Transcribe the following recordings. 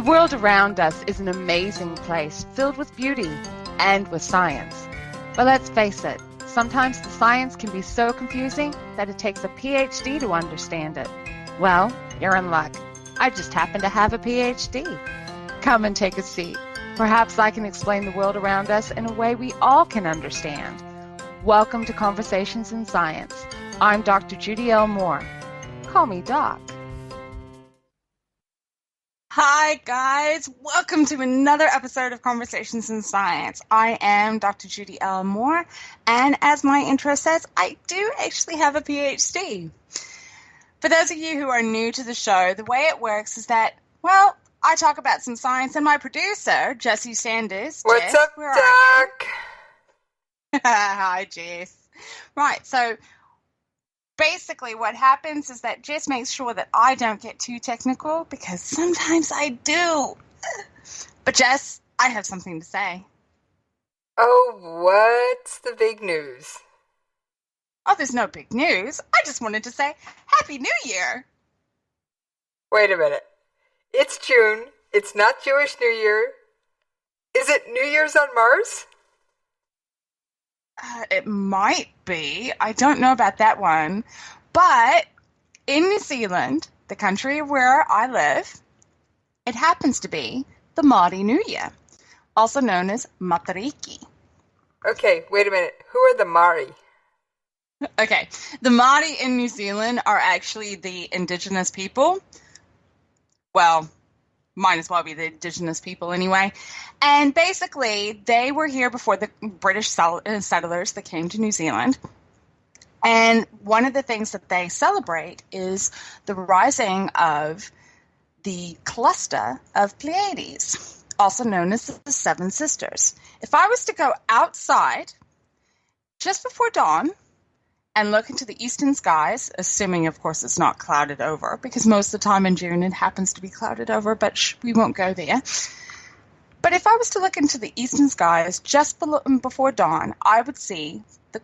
The world around us is an amazing place filled with beauty and with science. But let's face it, sometimes the science can be so confusing that it takes a PhD to understand it. Well, you're in luck. I just happen to have a PhD. Come and take a seat. Perhaps I can explain the world around us in a way we all can understand. Welcome to Conversations in Science. I'm Dr. Judy L. Mohr. Call me Doc. Hi, guys. Welcome to another episode of Conversations in Science. I am Dr. Judy L. Mohr, and as my intro says, I do actually have a PhD. For those of you who are new to the show, the way it works is that, well, I talk about some science, and my producer, Jessie Sanders. What's Jess, up, where Doc? Hi, Jess. Right, so basically what happens is that Jess makes sure that I don't get too technical because sometimes I do. But Jess, I have something to say. Oh, what's the big news? Oh, there's no big news. I just wanted to say Happy New Year. Wait a minute. It's June. It's not Jewish New Year. Is it New Year's on Mars? It might be. I don't know about that one. But in New Zealand, the country where I live, it happens to be the Māori New Year, also known as Matariki. Okay, wait a minute. Who are the Māori? Okay, the Māori in New Zealand are actually the indigenous people. Well, might as well be the indigenous people anyway. And basically, they were here before the British settlers that came to New Zealand. And one of the things that they celebrate is the rising of the cluster of Pleiades, also known as the Seven Sisters. If I was to go outside just before dawn and look into the eastern skies, assuming, of course, it's not clouded over, because most of the time in June it happens to be clouded over, but we won't go there. But if I was to look into the eastern skies just before dawn, I would see the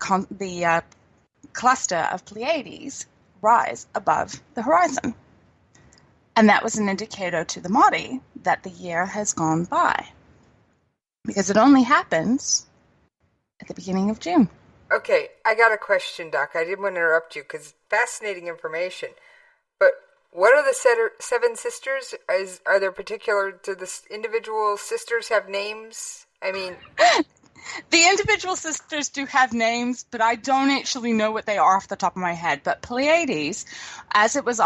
cluster of Pleiades rise above the horizon. And that was an indicator to the Māori that the year has gone by, because it only happens at the beginning of June. Okay, I got a question, Doc. I didn't want to interrupt you because fascinating information. But what are the Seven Sisters? Are there particular, do the individual sisters have names? I mean... The individual sisters do have names, but I don't actually know what they are off the top of my head. But Pleiades, as it was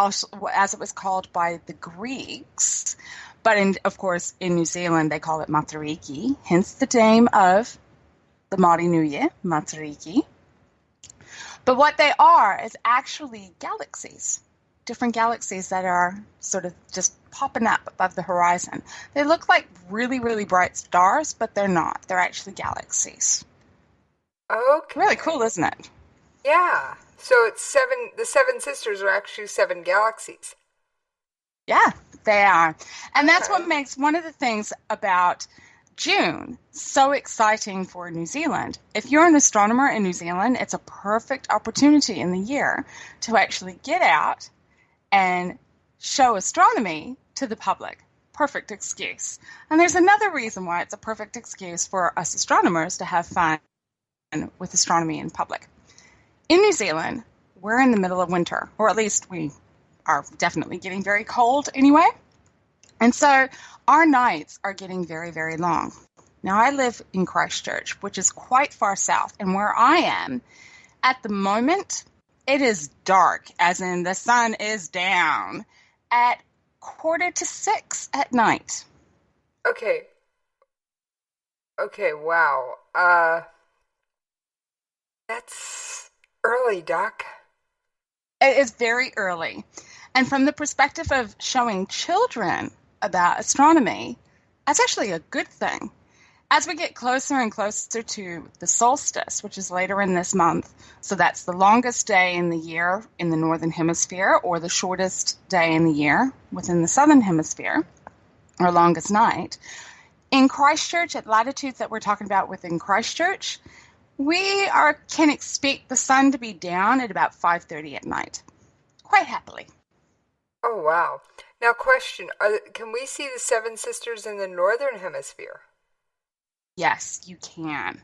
called by the Greeks, but of course in New Zealand they call it Matariki, hence the name of the Māori New Year, Matariki. But what they are is actually galaxies, different galaxies that are sort of just popping up above the horizon. They look like really, really bright stars, but they're not. They're actually galaxies. Okay. Really cool, isn't it? Yeah. So it's the Seven Sisters are actually seven galaxies. Yeah, they are. And that's what makes one of the things about June so exciting for New Zealand. If you're an astronomer in New Zealand, it's a perfect opportunity in the year to actually get out and show astronomy to the public. Perfect excuse. And there's another reason why it's a perfect excuse for us astronomers to have fun with astronomy in public. In New Zealand, we're in the middle of winter, or at least we are definitely getting very cold anyway. And so our nights are getting very, very long. Now, I live in Christchurch, which is quite far south, and where I am, at the moment, it is dark, as in the sun is down, at 5:45 at night. Okay, wow. That's early, Doc. It is very early. And from the perspective of showing children about astronomy, that's actually a good thing. As we get closer and closer to the solstice, which is later in this month, so that's the longest day in the year in the northern hemisphere, or the shortest day in the year within the southern hemisphere, or longest night. In Christchurch, at latitudes that we're talking about within Christchurch, we can expect the sun to be down at about 5:30 at night, quite happily. Oh, wow. Now, question, can we see the Seven Sisters in the Northern Hemisphere? Yes, you can.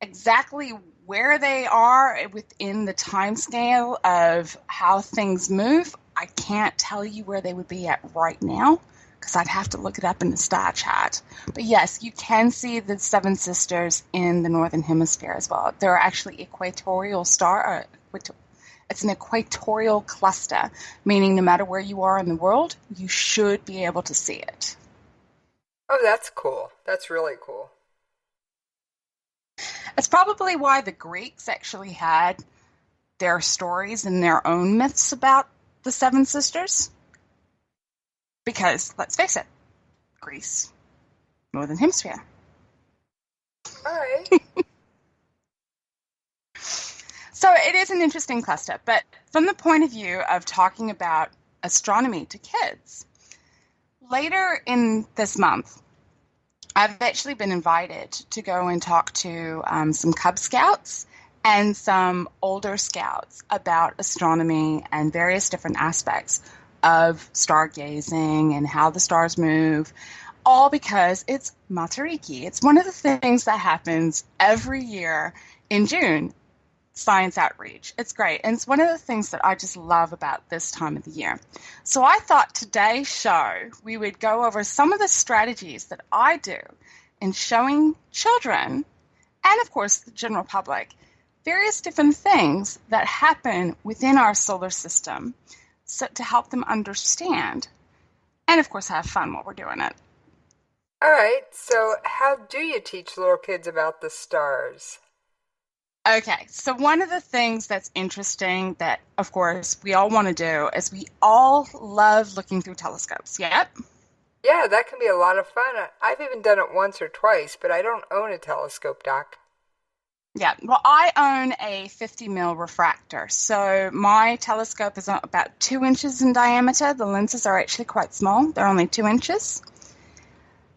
Exactly where they are within the time scale of how things move, I can't tell you where they would be at right now because I'd have to look it up in the star chart. But yes, you can see the Seven Sisters in the Northern Hemisphere as well. They're actually it's an equatorial cluster, meaning no matter where you are in the world, you should be able to see it. Oh, that's cool. That's really cool. It's probably why the Greeks actually had their stories and their own myths about the Seven Sisters. Because, let's face it, Greece, Northern Hemisphere. All right. So it is an interesting cluster, but from the point of view of talking about astronomy to kids, later in this month, I've actually been invited to go and talk to some Cub Scouts and some older scouts about astronomy and various different aspects of stargazing and how the stars move, all because it's Matariki. It's one of the things that happens every year in June, Science Outreach. It's great. And it's one of the things that I just love about this time of the year. So I thought today's show, we would go over some of the strategies that I do in showing children and, of course, the general public various different things that happen within our solar system so to help them understand and, of course, have fun while we're doing it. All right. So how do you teach little kids about the stars? Okay, so one of the things that's interesting that, of course, we all want to do is we all love looking through telescopes. Yep. Yeah, that can be a lot of fun. I've even done it once or twice, but I don't own a telescope, Doc. Yeah, well, I own a 50 mil refractor, so my telescope is about 2 inches in diameter. The lenses are actually quite small. They're only 2 inches.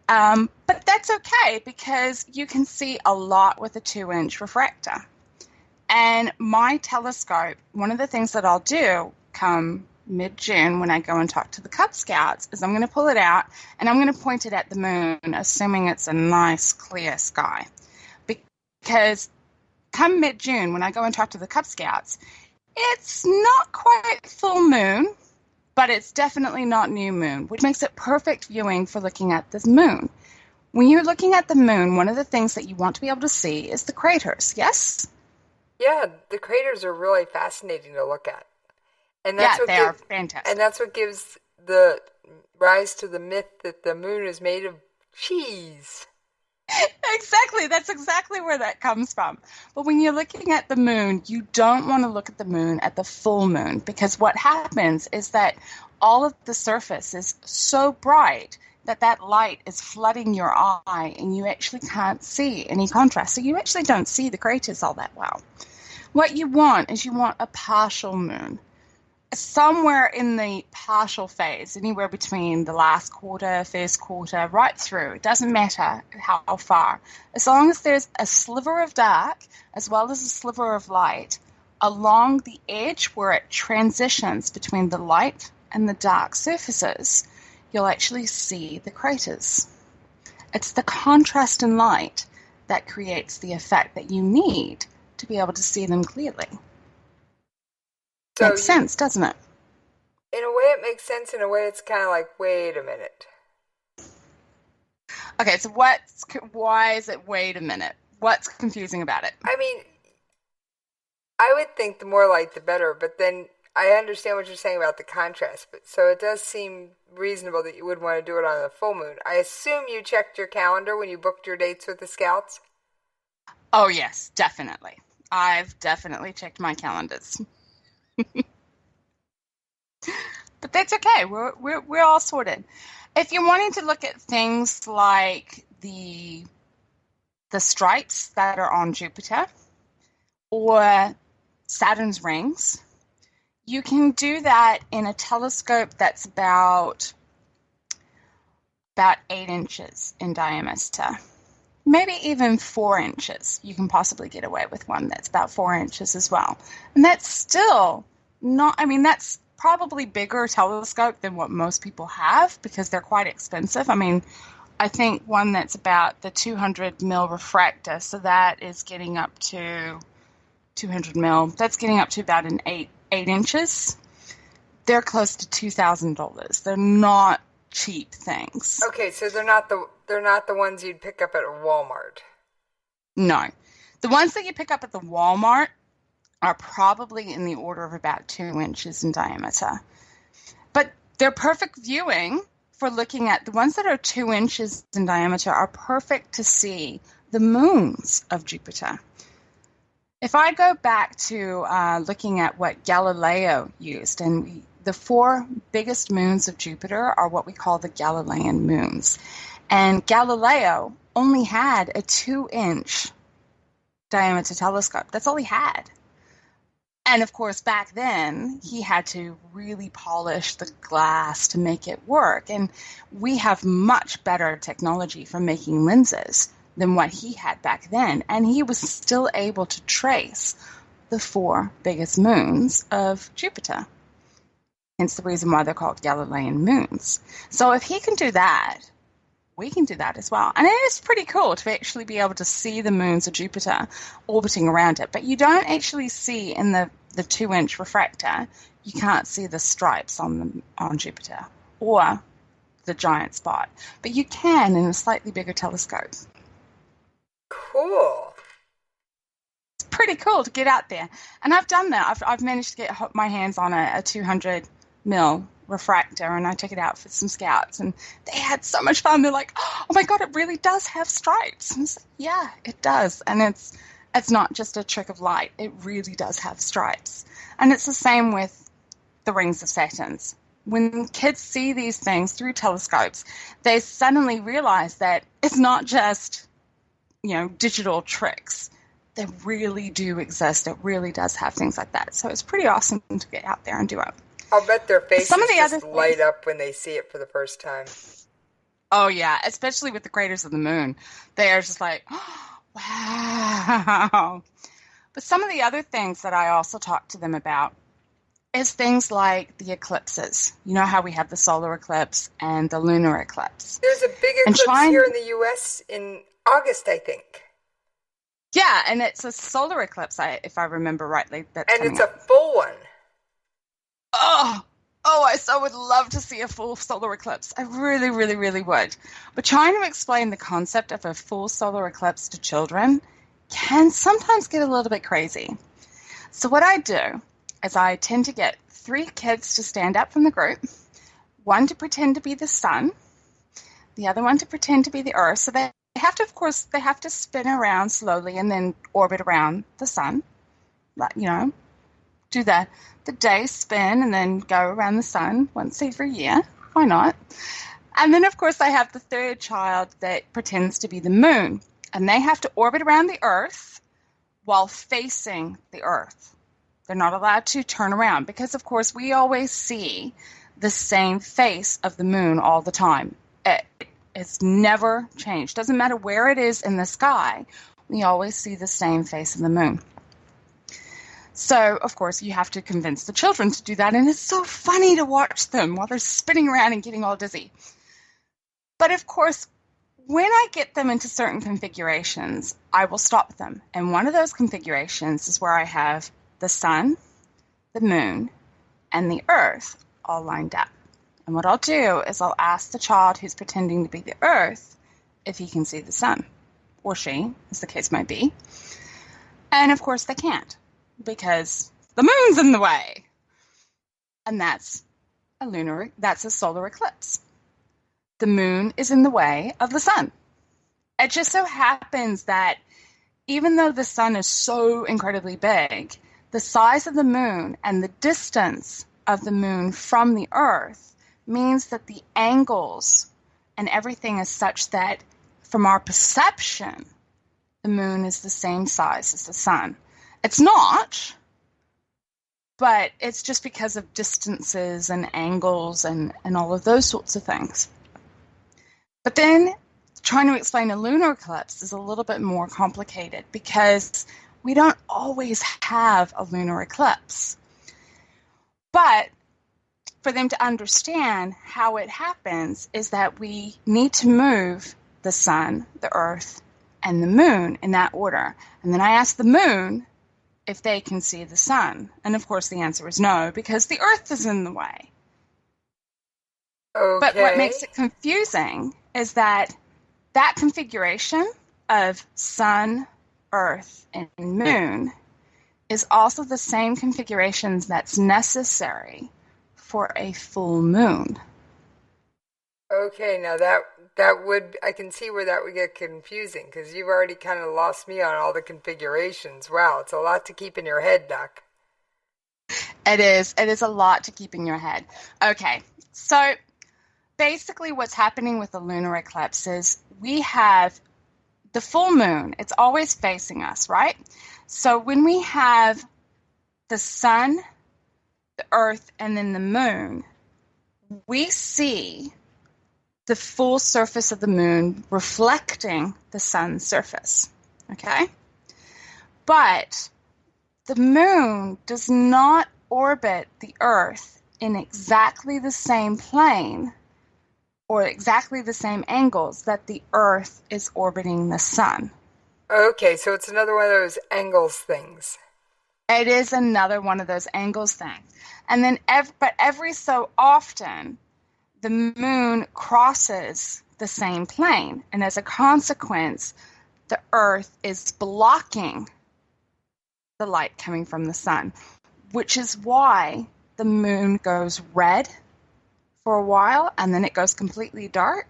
But that's okay because you can see a lot with a 2-inch refractor. And my telescope, one of the things that I'll do come mid-June when I go and talk to the Cub Scouts is I'm going to pull it out and I'm going to point it at the moon, assuming it's a nice, clear sky. Because come mid-June when I go and talk to the Cub Scouts, it's not quite full moon, but it's definitely not new moon, which makes it perfect viewing for looking at the moon. When you're looking at the moon, one of the things that you want to be able to see is the craters, yes? Yeah, the craters are really fascinating to look at. And they are fantastic. And that's what gives the rise to the myth that the moon is made of cheese. Exactly. That's exactly where that comes from. But when you're looking at the moon, you don't want to look at the moon at the full moon because what happens is that all of the surface is so bright that light is flooding your eye and you actually can't see any contrast. So you actually don't see the craters all that well. What you want is a partial moon. Somewhere in the partial phase, anywhere between the last quarter, first quarter, right through. It doesn't matter how far. As long as there's a sliver of dark as well as a sliver of light along the edge where it transitions between the light and the dark surfaces, you'll actually see the craters. It's the contrast in light that creates the effect that you need to be able to see them clearly. Makes sense, doesn't it? In a way it makes sense. In a way it's kind of like, wait a minute. Okay, so why is it wait a minute? What's confusing about it? I mean, I would think the more light the better, but then I understand what you're saying about the contrast. But so it does seem reasonable that you would want to do it on a full moon. I assume you checked your calendar when you booked your dates with the Scouts? Oh, yes, definitely. I've definitely checked my calendars. But that's okay. We're all sorted. If you're wanting to look at things like the stripes that are on Jupiter or Saturn's rings, you can do that in a telescope that's about 8 inches in diameter. Maybe even 4 inches. You can possibly get away with one that's about 4 inches as well. And that's still not, that's probably bigger telescope than what most people have because they're quite expensive. I mean, I think one that's about the 200 mil refractor, so that is getting up to 200 mil. That's getting up to about an 8 inches. They're close to $2,000. They're not cheap things. Okay, so they're not the ones you'd pick up at Walmart. No. The ones that you pick up at the Walmart are probably in the order of about 2 inches in diameter. But they're perfect viewing for looking at the ones that are 2 inches in diameter are perfect to see the moons of Jupiter. If I go back to looking at what Galileo used, and the 4 biggest moons of Jupiter are what we call the Galilean moons. And Galileo only had a 2-inch diameter telescope. That's all he had. And of course, back then, he had to really polish the glass to make it work. And we have much better technology for making lenses than what he had back then. And he was still able to trace the 4 biggest moons of Jupiter. Hence the reason why they're called Galilean moons. So if he can do that, we can do that as well. And it is pretty cool to actually be able to see the moons of Jupiter orbiting around it. But you don't actually see in the 2-inch refractor, you can't see the stripes on Jupiter or the giant spot. But you can in a slightly bigger telescope. Cool. It's pretty cool to get out there. And I've done that. I've managed to get my hands on a 200 mil refractor, and I took it out for some scouts, and they had so much fun. They're like, oh my God, it really does have stripes. And it's like, yeah, it does. And it's not just a trick of light. It really does have stripes. And it's the same with the rings of Saturns. When kids see these things through telescopes, they suddenly realize that it's not just, digital tricks. They really do exist. It really does have things like that. So it's pretty awesome to get out there and do it. I'll bet their faces just light up when they see it for the first time. Oh, yeah, especially with the craters of the moon. They are just like, oh, wow. But some of the other things that I also talk to them about is things like the eclipses. You know how we have the solar eclipse and the lunar eclipse. There's a big eclipse here in the U.S. in August, I think. Yeah, and it's a solar eclipse, if I remember rightly. And it's a full one. Oh, I so would love to see a full solar eclipse. I really, really, really would. But trying to explain the concept of a full solar eclipse to children can sometimes get a little bit crazy. So what I do is I tend to get 3 kids to stand up from the group, one to pretend to be the sun, the other one to pretend to be the earth. So they have to spin around slowly and then orbit around the sun. Do the day spin and then go around the sun once every year. Why not? And then, of course, I have the 3rd child that pretends to be the moon. And they have to orbit around the earth while facing the earth. They're not allowed to turn around because, of course, we always see the same face of the moon all the time. It's never changed. Doesn't matter where it is in the sky. We always see the same face of the moon. So, of course, you have to convince the children to do that, and it's so funny to watch them while they're spinning around and getting all dizzy. But, of course, when I get them into certain configurations, I will stop them. And one of those configurations is where I have the sun, the moon, and the earth all lined up. And what I'll do is I'll ask the child who's pretending to be the earth if he can see the sun, or she, as the case might be. And, of course, they can't, because the moon's in the way. And that's a solar eclipse. The moon is in the way of the sun. It just so happens that even though the sun is so incredibly big, the size of the moon and the distance of the moon from the earth means that the angles and everything is such that from our perception, the moon is the same size as the sun. It's not, but it's just because of distances and angles and all of those sorts of things. But then trying to explain a lunar eclipse is a little bit more complicated because we don't always have a lunar eclipse. But for them to understand how it happens is that we need to move the sun, the earth, and the moon in that order. And then I asked the moon if they can see the sun. And of course the answer is no, because the earth is in the way. Okay. But what makes it confusing is that configuration of sun, earth, and moon is also the same configurations that's necessary for a full moon. Okay, now that would, I can see where that would get confusing, because you've already kind of lost me on all the configurations. Wow, it's a lot to keep in your head, Doc. It is a lot to keep in your head. Okay, so basically what's happening with the lunar eclipse is we have the full moon. It's always facing us, right? So when we have the sun, the earth, and then the moon, we see the full surface of the moon reflecting the sun's surface, okay? But the moon does not orbit the earth in exactly the same plane or exactly the same angles that the earth is orbiting the sun. Okay, so it's another one of those angles things. It is another one of those angles things. And then every so often, the moon crosses the same plane. And as a consequence, the earth is blocking the light coming from the sun, which is why the moon goes red for a while, and then it goes completely dark,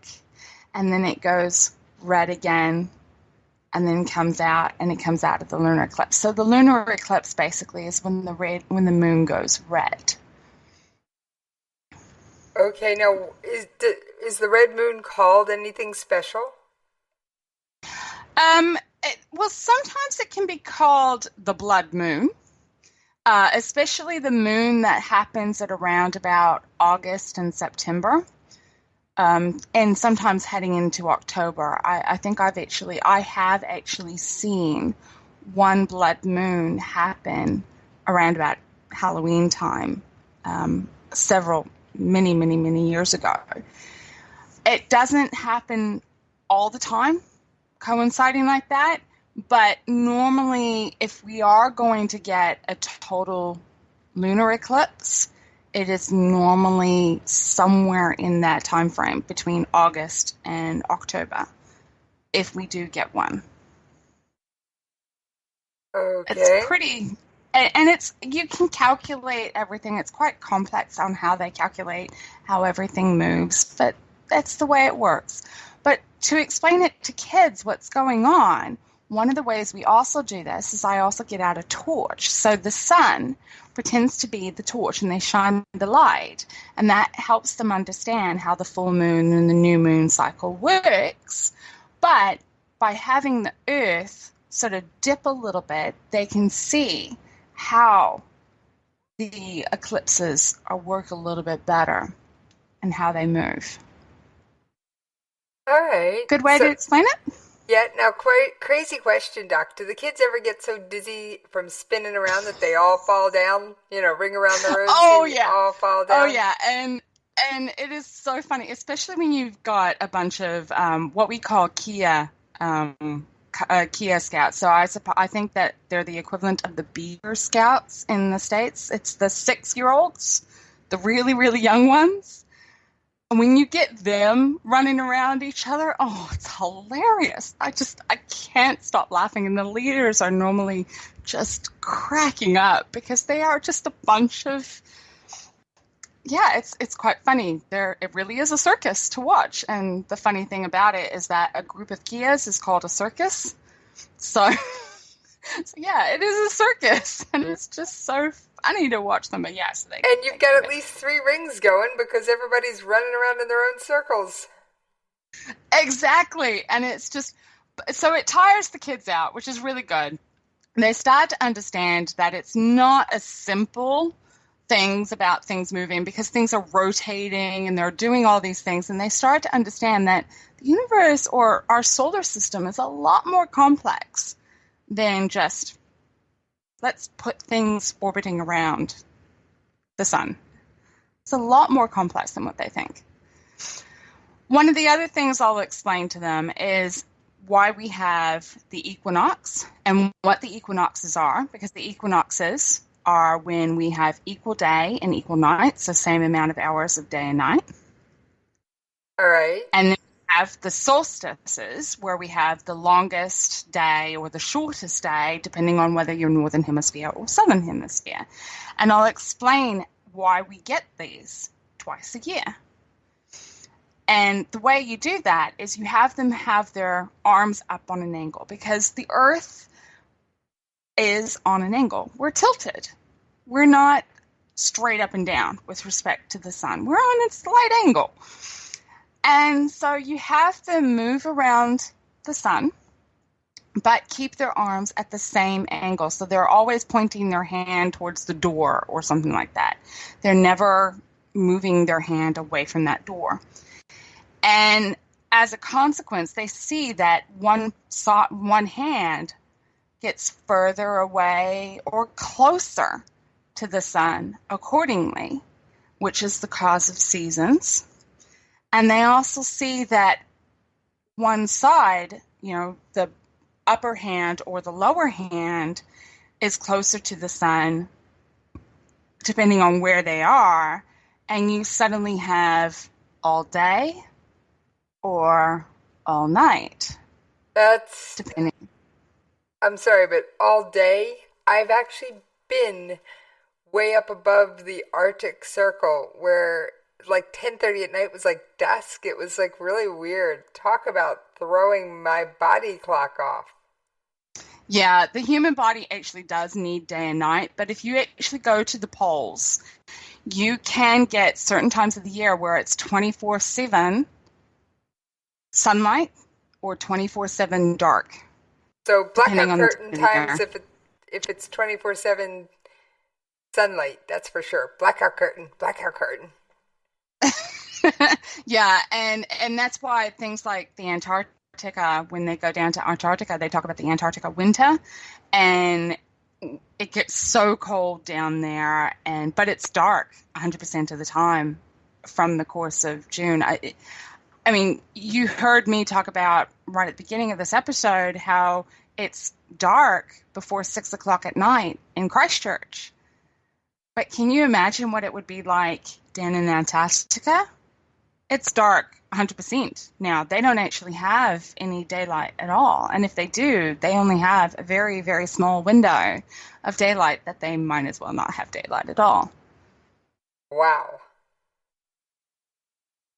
and then it goes red again, and then comes out, and it comes out of the lunar eclipse. So the lunar eclipse basically is when the moon goes red. Okay, now is the red moon called anything special? Well, sometimes it can be called the blood moon, especially the moon that happens at around about August and September, and sometimes heading into October. I think I have actually seen one blood moon happen around about Halloween time, many years ago. It doesn't happen all the time, coinciding like that, but normally if we are going to get a total lunar eclipse, it is normally somewhere in that time frame between August and October, if we do get one. Okay. It's pretty, and you can calculate everything. It's quite complex on how they calculate how everything moves, but that's the way it works. But to explain it to kids what's going on, one of the ways we also do this is I also get out a torch. So the sun pretends to be the torch and they shine the light, and that helps them understand how the full moon and the new moon cycle works. But by having the earth sort of dip a little bit, they can see how the eclipses work a little bit better and how they move. All right. Good way to explain it? Yeah, now crazy question, Doc. Do the kids ever get so dizzy from spinning around that they all fall down? Ring around the rosy all fall down? Oh, yeah. And it is so funny, especially when you've got a bunch of what we call Kia Scouts. So I think that they're the equivalent of the Beaver Scouts in the States. It's the 6-year-olds, the really, really young ones. And when you get them running around each other, it's hilarious. I can't stop laughing. And the leaders are normally just cracking up because they are just a bunch of, it's quite funny. It really is a circus to watch. And the funny thing about it is that a group of Kias is called a circus. So it is a circus. And it's just so funny to watch them. But and you've got at least 3 rings going because everybody's running around in their own circles. Exactly. And it's just, so it tires the kids out, which is really good. They start to understand that it's not as simple things about things moving because things are rotating and they're doing all these things. And they start to understand that the universe or our solar system is a lot more complex than just, let's put things orbiting around the sun. It's a lot more complex than what they think. One of the other things I'll explain to them is why we have the equinox and what the equinoxes are, because the equinoxes are when we have equal day and equal night, so same amount of hours of day and night. All right. And then we have the solstices, where we have the longest day or the shortest day, depending on whether you're northern hemisphere or southern hemisphere. And I'll explain why we get these twice a year. And the way you do that is you have them have their arms up on an angle, because the Earth is on an angle. We're tilted. We're not straight up and down with respect to the sun. We're on a slight angle. And so you have them move around the sun, but keep their arms at the same angle. So they're always pointing their hand towards the door or something like that. They're never moving their hand away from that door. And as a consequence, they see that one hand gets further away or closer to the sun accordingly, which is the cause of seasons. And they also see that one side, the upper hand or the lower hand, is closer to the sun, depending on where they are, and you suddenly have all day or all night. That's depending. I'm sorry, but all day? I've actually been way up above the Arctic Circle where like 10:30 at night was like dusk. It was like really weird. Talk about throwing my body clock off. Yeah, the human body actually does need day and night, but if you actually go to the poles, you can get certain times of the year where it's 24/7 sunlight or 24/7 dark. So blackout on curtain the times if it's 24/7 sunlight, that's for sure. Blackout curtain. Yeah, and that's why things like the Antarctica, when they go down to Antarctica, they talk about the Antarctica winter, and it gets so cold down there, but it's dark 100% of the time from the course of June. I mean, you heard me talk about right at the beginning of this episode how it's dark before 6 o'clock at night in Christchurch. But can you imagine what it would be like down in Antarctica? It's dark 100%. Now, they don't actually have any daylight at all. And if they do, they only have a very, very small window of daylight that they might as well not have daylight at all. Wow.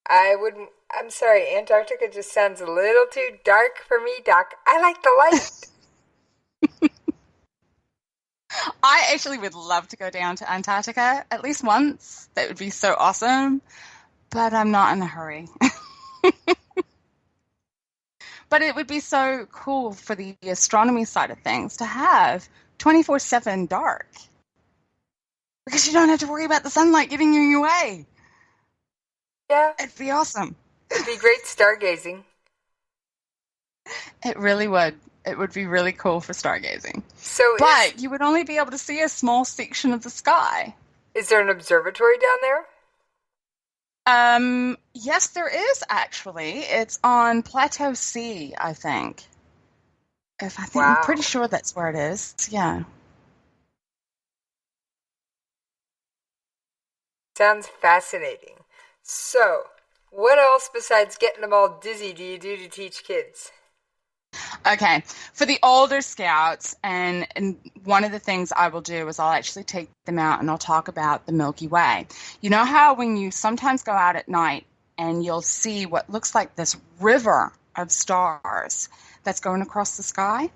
I'm sorry, Antarctica just sounds a little too dark for me, Doc. I like the light. I actually would love to go down to Antarctica at least once. That would be so awesome. But I'm not in a hurry. But it would be so cool for the astronomy side of things to have 24/7 dark. Because you don't have to worry about the sunlight getting in your way. Yeah. It'd be awesome. It'd be great stargazing. It really would. It would be really cool for stargazing. But you would only be able to see a small section of the sky. Is there an observatory down there? Yes, there is actually. It's on Plateau C, I think. Wow. I'm pretty sure that's where it is. Yeah. Sounds fascinating. So, what else besides getting them all dizzy do you do to teach kids? Okay, for the older scouts, and one of the things I will do is I'll actually take them out and I'll talk about the Milky Way. You know how when you sometimes go out at night and you'll see what looks like this river of stars that's going across the sky?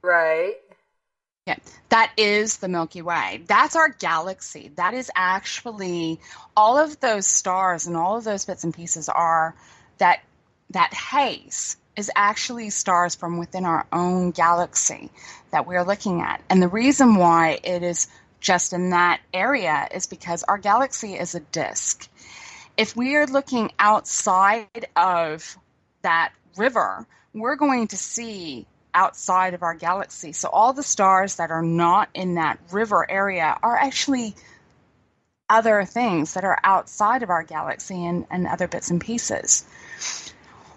Right. Yeah, that is the Milky Way. That's our galaxy. That is actually all of those stars and all of those bits and pieces are that haze is actually stars from within our own galaxy that we're looking at. And the reason why it is just in that area is because our galaxy is a disk. If we are looking outside of that river, we're going to see outside of our galaxy. So all the stars that are not in that river area are actually other things that are outside of our galaxy and other bits and pieces.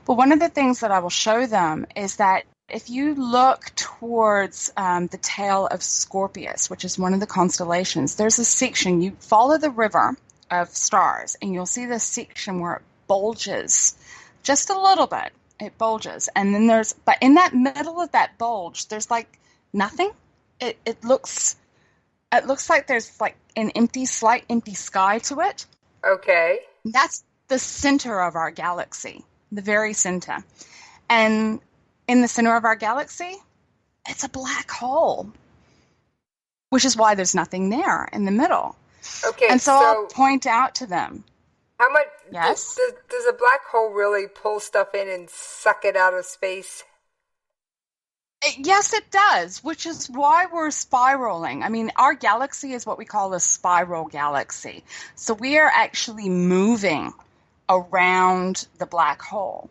But one of the things that I will show them is that if you look towards the tail of Scorpius, which is one of the constellations, there's a section, you follow the river of stars, and you'll see this section where it bulges just a little bit. It bulges. And then but in that middle of that bulge, there's like nothing. It looks like there's like an slight empty sky to it. Okay. That's the center of our galaxy, the very center. And in the center of our galaxy, it's a black hole, which is why there's nothing there in the middle. Okay. And so I'll point out to them. How much? Yes. Does a black hole really pull stuff in and suck it out of space? Yes, it does, which is why we're spiraling. I mean, our galaxy is what we call a spiral galaxy. So we are actually moving around the black hole.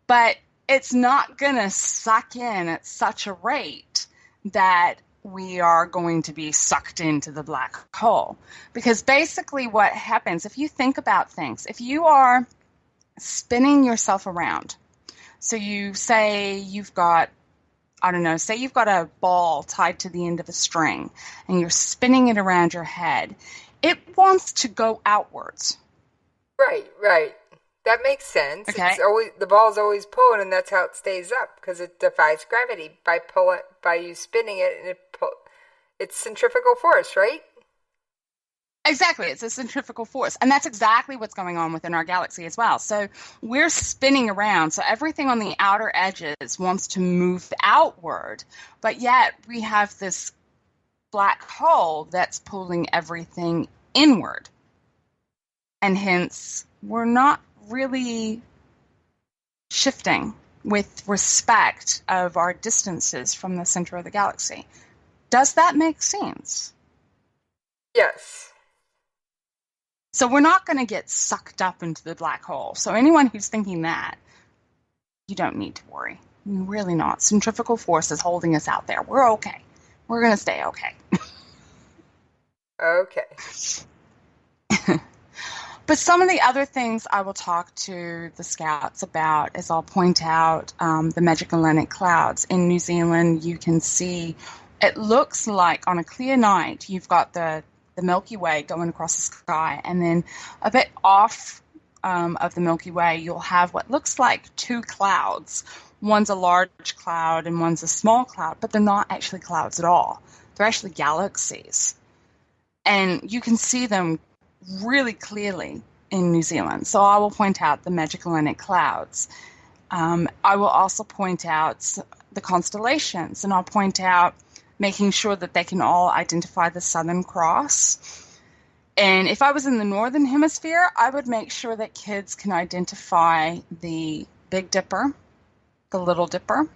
But it's not going to suck in at such a rate that we are going to be sucked into the black hole. Because basically what happens, if you think about things, if you are spinning yourself around, so you say you've got, I don't know, say you've got a ball tied to the end of a string and you're spinning it around your head, it wants to go outwards. Right. That makes sense. Okay. The ball's always pulling, and that's how it stays up, because it defies gravity by you spinning it, and it's centrifugal force, right? Exactly. It's a centrifugal force. And that's exactly what's going on within our galaxy as well. So we're spinning around. So everything on the outer edges wants to move outward, but yet we have this black hole that's pulling everything inward. And hence, we're not really shifting with respect of our distances from the center of the galaxy. Does that make sense? Yes. So we're not going to get sucked up into the black hole. So anyone who's thinking that, you don't need to worry. You're really not. Centrifugal force is holding us out there. We're okay. We're going to stay okay. Okay. But some of the other things I will talk to the scouts about is I'll point out the Magellanic Clouds. In New Zealand, you can see, it looks like on a clear night, you've got the Milky Way going across the sky, and then a bit off of the Milky Way, you'll have what looks like two clouds. One's a large cloud and one's a small cloud, but they're not actually clouds at all. They're actually galaxies. And you can see them really clearly in New Zealand. So I will point out the Magellanic Clouds. I will also point out the constellations, and I'll point out making sure that they can all identify the Southern Cross. And if I was in the Northern Hemisphere, I would make sure that kids can identify the Big Dipper, the Little Dipper,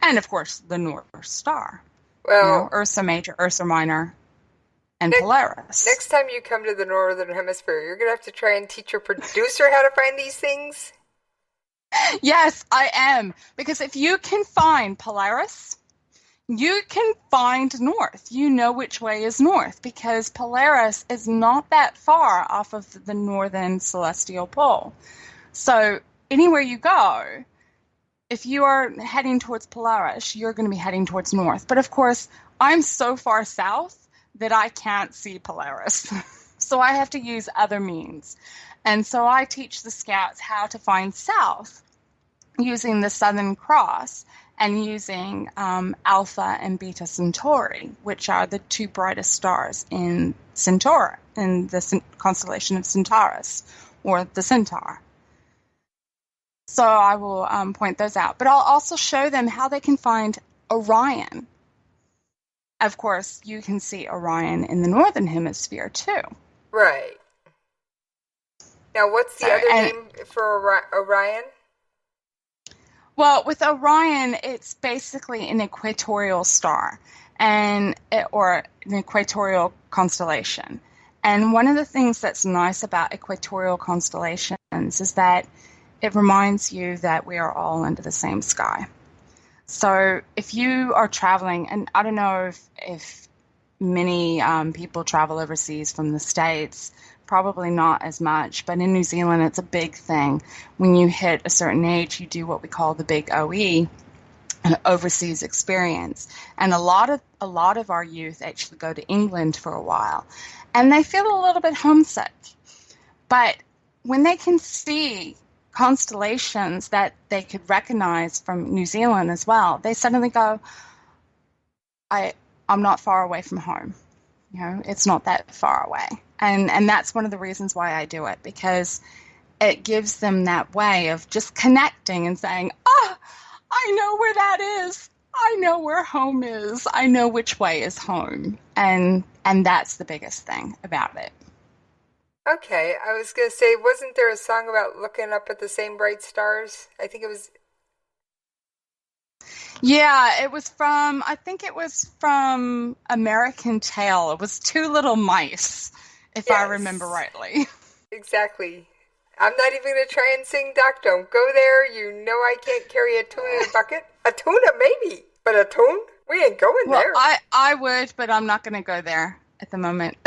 and of course the North Star. Well, Ursa Major, Ursa Minor, and Polaris. Next time you come to the Northern Hemisphere, you're going to have to try and teach your producer how to find these things? Yes, I am. Because if you can find Polaris, you can find north. You know which way is north, because Polaris is not that far off of the northern celestial pole. So anywhere you go, if you are heading towards Polaris, you're going to be heading towards north. But of course, I'm so far south that I can't see Polaris. So I have to use other means. And so I teach the scouts how to find south using the Southern Cross and using Alpha and Beta Centauri, which are the two brightest stars in Centaur, in the constellation of Centaurus, or the Centaur. So I will point those out. But I'll also show them how they can find Orion. Of course, you can see Orion in the Northern Hemisphere, too. Right. Now, what's the other name for Orion? Well, with Orion, it's basically an equatorial star, or an equatorial constellation. And one of the things that's nice about equatorial constellations is that it reminds you that we are all under the same sky. So if you are traveling, and I don't know if many people travel overseas from the States. Probably not as much, but in New Zealand, it's a big thing. When you hit a certain age, you do what we call the big OE, an overseas experience. And a lot of our youth actually go to England for a while, and they feel a little bit homesick. But when they can see constellations that they could recognize from New Zealand as well, they suddenly go, I'm not far away from home. It's not that far away. And that's one of the reasons why I do it, because it gives them that way of just connecting and saying, I know where that is. I know where home is. I know which way is home. And that's the biggest thing about it. Okay, I was going to say, wasn't there a song about looking up at the same bright stars? I think it was... Yeah, I think it was from American Tail. It was Two Little Mice, if I remember rightly. Exactly. I'm not even going to try and sing Doc, don't go there. You know I can't carry a tuna in a bucket. A tuna, maybe. But a tune? We ain't going there. I would, but I'm not going to go there at the moment.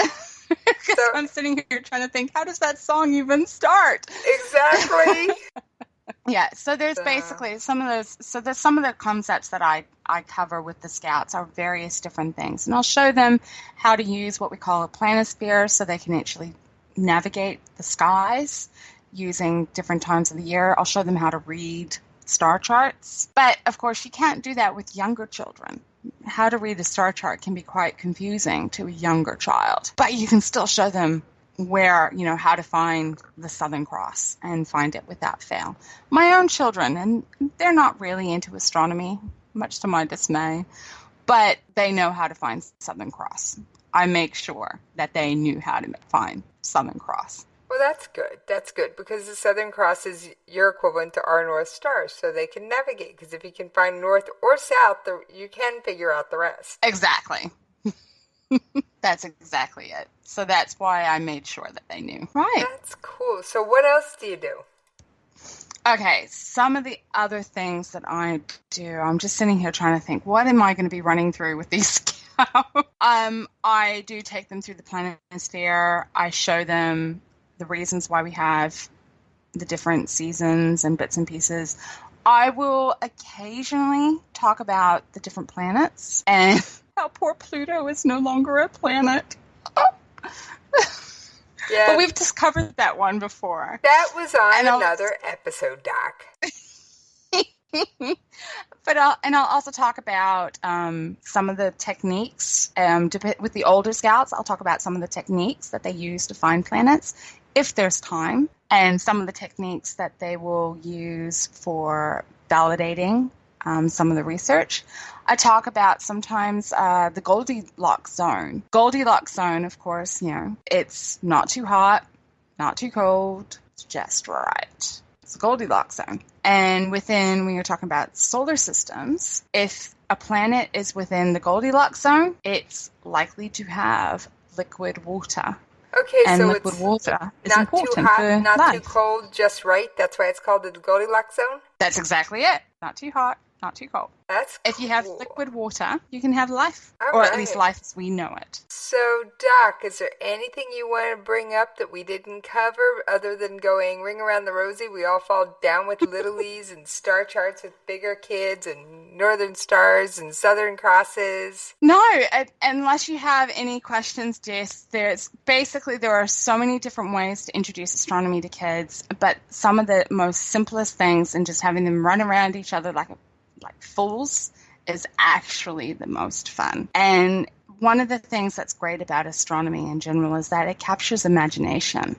Because I'm sitting here trying to think, how does that song even start? Exactly. Yeah, so there's basically some of the concepts that I cover with the Scouts are various different things. And I'll show them how to use what we call a planisphere so they can actually navigate the skies using different times of the year. I'll show them how to read star charts. But, of course, you can't do that with younger children. How to read a star chart can be quite confusing to a younger child. But you can still show them how to find the Southern Cross and find it without fail. My own children, and they're not really into astronomy, much to my dismay, but they know how to find Southern Cross. I make sure that they knew how to find Southern Cross. Well, that's good. That's good, because the Southern Cross is your equivalent to our North Star, so they can navigate, because if you can find north or south, you can figure out the rest. Exactly. That's exactly it. So that's why I made sure that they knew. Right. That's cool. So what else do you do? Okay, some of the other things that I do, I'm just sitting here trying to think, what am I going to be running through with these Scouts? I do take them through the planisphere. I show them the reasons why we have the different seasons and bits and pieces. I will occasionally talk about the different planets and how poor Pluto is no longer a planet. Yeah. But we've discovered that one before. That was on another episode, Doc. But I'll also talk about some of the techniques. With the older Scouts, I'll talk about some of the techniques that they use to find planets, if there's time, and some of the techniques that they will use for validating some of the research. I talk about sometimes the Goldilocks zone. Goldilocks zone, of course, it's not too hot, not too cold, it's just right. It's the Goldilocks zone. And when you're talking about solar systems, if a planet is within the Goldilocks zone, it's likely to have liquid water. Okay, and so liquid water is not important too hot, for not life. too cold, just right. That's why it's called the Goldilocks zone? That's exactly it. Not too hot, not too cold. That's cool. If you have liquid water, you can have life. All or right. at least life as we know it. So, Doc, is there anything you want to bring up that we didn't cover other than going ring around the rosy? We all fall down with littlies and star charts with bigger kids and northern stars and southern crosses. No, unless you have any questions, Jess, there are so many different ways to introduce astronomy to kids, but some of the most simplest things and just having them run around each other like fools is actually the most fun. And one of the things that's great about astronomy in general is that it captures imagination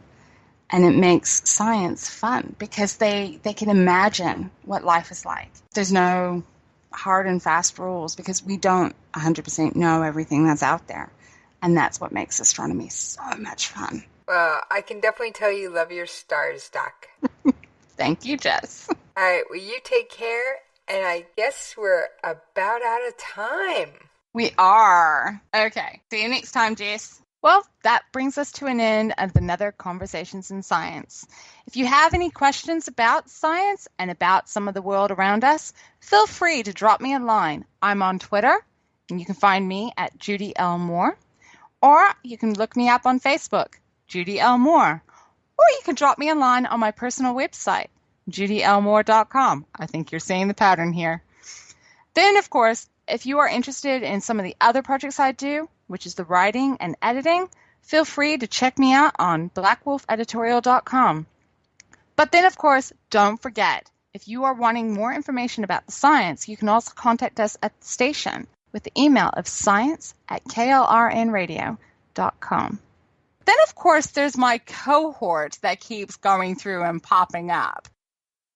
and it makes science fun because they can imagine what life is like. There's no hard and fast rules because we don't 100% know everything that's out there. And that's what makes astronomy so much fun. Well, I can definitely tell you love your stars, Doc. Thank you, Jess. All right, well, you take care. And I guess we're about out of time. We are. Okay. See you next time, Jess. Well, that brings us to an end of another Conversations in Science. If you have any questions about science and about some of the world around us, feel free to drop me a line. I'm on Twitter, and you can find me at Judy L. Mohr. Or you can look me up on Facebook, Judy L. Mohr. Or you can drop me a line on my personal website, judylmohr.com. I think you're seeing the pattern here. Then, of course, if you are interested in some of the other projects I do, which is the writing and editing, feel free to check me out on blackwolfeditorial.com. But then, of course, don't forget, if you are wanting more information about the science, you can also contact us at the station with the email of science@klrnradio.com. Then, of course, there's my cohort that keeps going through and popping up.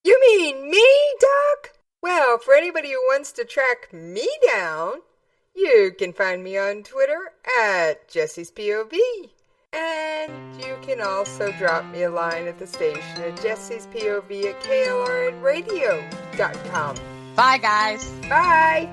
You mean me, Doc? Well, for anybody who wants to track me down, you can find me on Twitter at Jessie's POV. And you can also drop me a line at the station at Jessie's POV at KLRNRadio.com. Bye, guys. Bye.